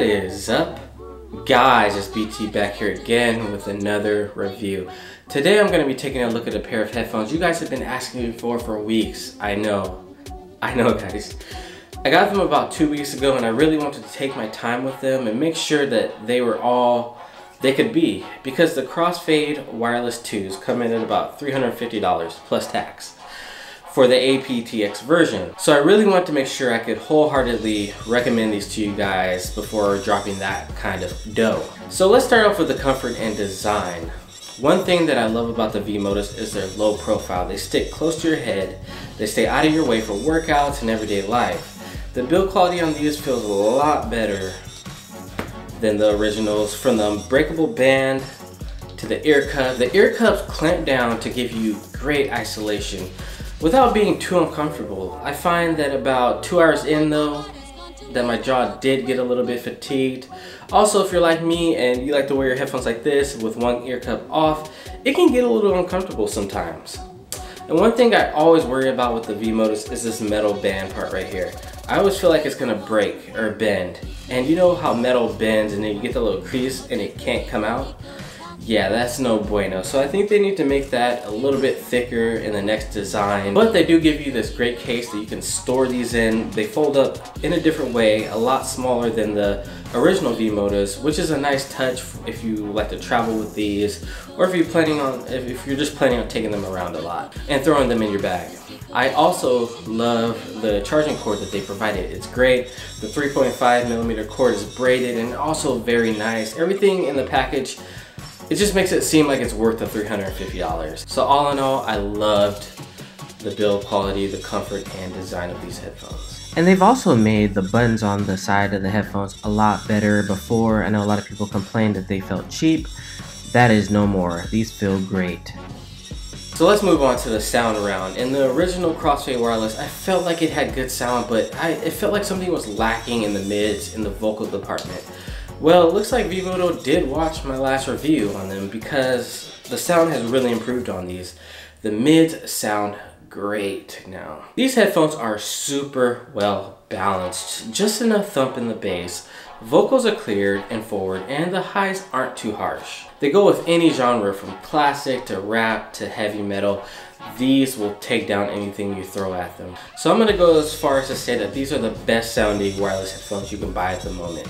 is up, guys? It's BT back here again with another review. Today I'm going to be taking a look at a pair of headphones you guys have been asking me for weeks. I know guys. I got them about 2 weeks ago and I really wanted to take my time with them and make sure that they were all they could be, because the Crossfade Wireless 2s come in at about $350 plus tax for the aptX version. So I really want to make sure I could wholeheartedly recommend these to you guys before dropping that kind of dough. So let's start off with the comfort and design. One thing that I love about the V-Modas is their low profile. They stick close to your head, they stay out of your way for workouts and everyday life. The build quality on these feels a lot better than the originals. From the unbreakable band to the ear cup. The ear cups clamp down to give you great isolation without being too uncomfortable. I find that about 2 hours in though, that my jaw did get a little bit fatigued. Also, if you're like me and you like to wear your headphones like this with one ear cup off, it can get a little uncomfortable sometimes. And one thing I always worry about with the V-Modas is this metal band part right here. I always feel like it's gonna break or bend. And you know how metal bends and then you get the little crease and it can't come out? Yeah, that's no bueno. So I think they need to make that a little bit thicker in the next design. But they do give you this great case that you can store these in. They fold up in a different way, a lot smaller than the original V-Modas, which is a nice touch if you like to travel with these, or if you're just planning on taking them around a lot and throwing them in your bag. I also love the charging cord that they provided. It's great. The 3.5mm cord is braided and also very nice. Everything in the package, it just makes it seem like it's worth the $350. So all in all, I loved the build quality, the comfort, and design of these headphones. And they've also made the buttons on the side of the headphones a lot better. Before, I know a lot of people complained that they felt cheap. That is no more. These feel great. So let's move on to the sound round. In the original Crossfade Wireless, I felt like it had good sound, but it felt like something was lacking in the mids in the vocal department. Well, it looks like V-Moda did watch my last review on them, because the sound has really improved on these. The mids sound great now. These headphones are super well balanced, just enough thump in the bass. Vocals are cleared and forward, and the highs aren't too harsh. They go with any genre, from classic to rap to heavy metal. These will take down anything you throw at them. So I'm gonna go as far as to say that these are the best sounding wireless headphones you can buy at the moment.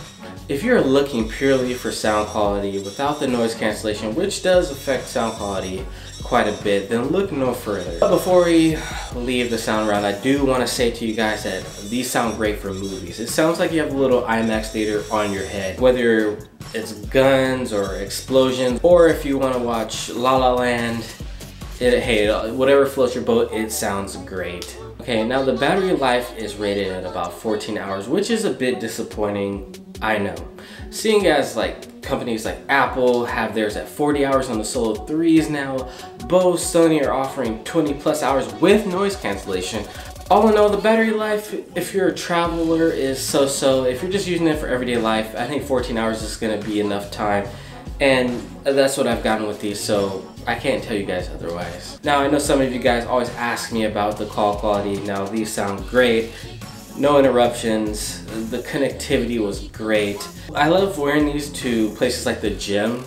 If you're looking purely for sound quality without the noise cancellation, which does affect sound quality quite a bit, then look no further. But before we leave the sound round, I do want to say to you guys that these sound great for movies. It sounds like you have a little IMAX theater on your head, whether it's guns or explosions, or if you want to watch La La Land. Hey, whatever floats your boat, it sounds great. Okay, now the battery life is rated at about 14 hours, which is a bit disappointing, I know. Seeing as like companies like Apple have theirs at 40 hours on the Solo 3s now, Bose, Sony are offering 20 plus hours with noise cancellation. All in all, the battery life, if you're a traveler, is so-so. If you're just using it for everyday life, I think 14 hours is gonna be enough time. And that's what I've gotten with these, so I can't tell you guys otherwise. Now, I know some of you guys always ask me about the call quality. Now, these sound great. No interruptions. The connectivity was great. I love wearing these to places like the gym,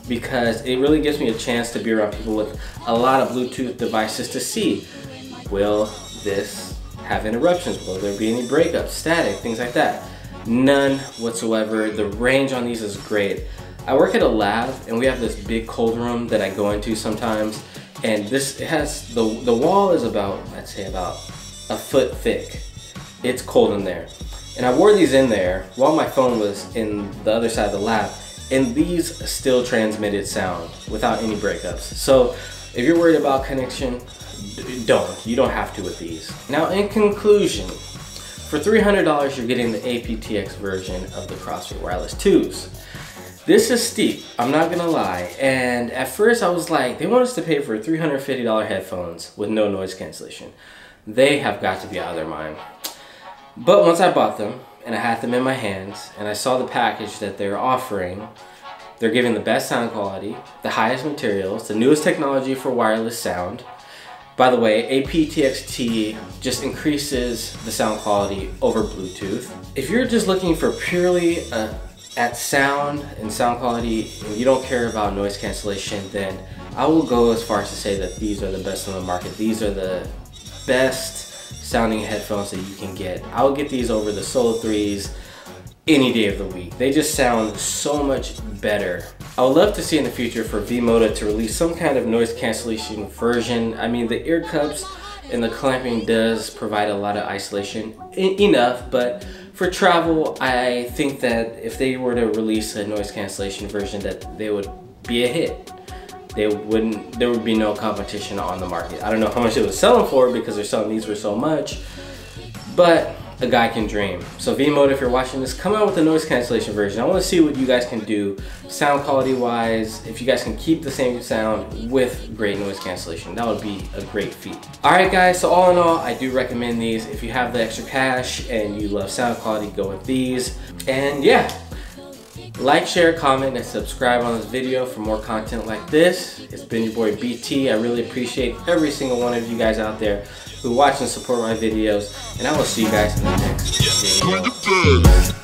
because it really gives me a chance to be around people with a lot of Bluetooth devices to see, will this have interruptions? Will there be any breakups, static, things like that? None whatsoever. The range on these is great. I work at a lab and we have this big cold room that I go into sometimes, and it has the wall is about, I'd say about a foot thick. It's cold in there. And I wore these in there while my phone was in the other side of the lab, and these still transmitted sound without any breakups. So if you're worried about connection, you don't have to with these. Now, in conclusion, for $300 you're getting the aptX version of the Crossfade Wireless 2s. This is steep, I'm not gonna lie, and at first I was like, they want us to pay for $350 headphones with no noise cancellation. They have got to be out of their mind. But once I bought them, and I had them in my hands, and I saw the package that they're offering, they're giving the best sound quality, the highest materials, the newest technology for wireless sound, By the way, aptX-T just increases the sound quality over Bluetooth. If you're just looking for purely at sound and sound quality and you don't care about noise cancellation, then I will go as far as to say that these are the best on the market. These are the best sounding headphones that you can get. I will get these over the Solo 3s any day of the week. They just sound so much better. I would love to see in the future for V-Moda to release some kind of noise cancellation version. I mean, the ear cups and the clamping does provide a lot of isolation, enough, but for travel, I think that if they were to release a noise cancellation version, that they would be a hit. There would be no competition on the market. I don't know how much it was selling for because they're selling these for so much, but a guy can dream. So V-Moda, if you're watching this, come out with a noise cancellation version. I want to see what you guys can do sound quality wise, if you guys can keep the same sound with great noise cancellation. That would be a great feat. Alright guys, so all in all, I do recommend these. If you have the extra cash and you love sound quality, go with these. And yeah, like, share, comment, and subscribe on this video for more content like this. It's been your boy BT. I really appreciate every single one of you guys out there who watch and support my videos, and I will see you guys in the next video.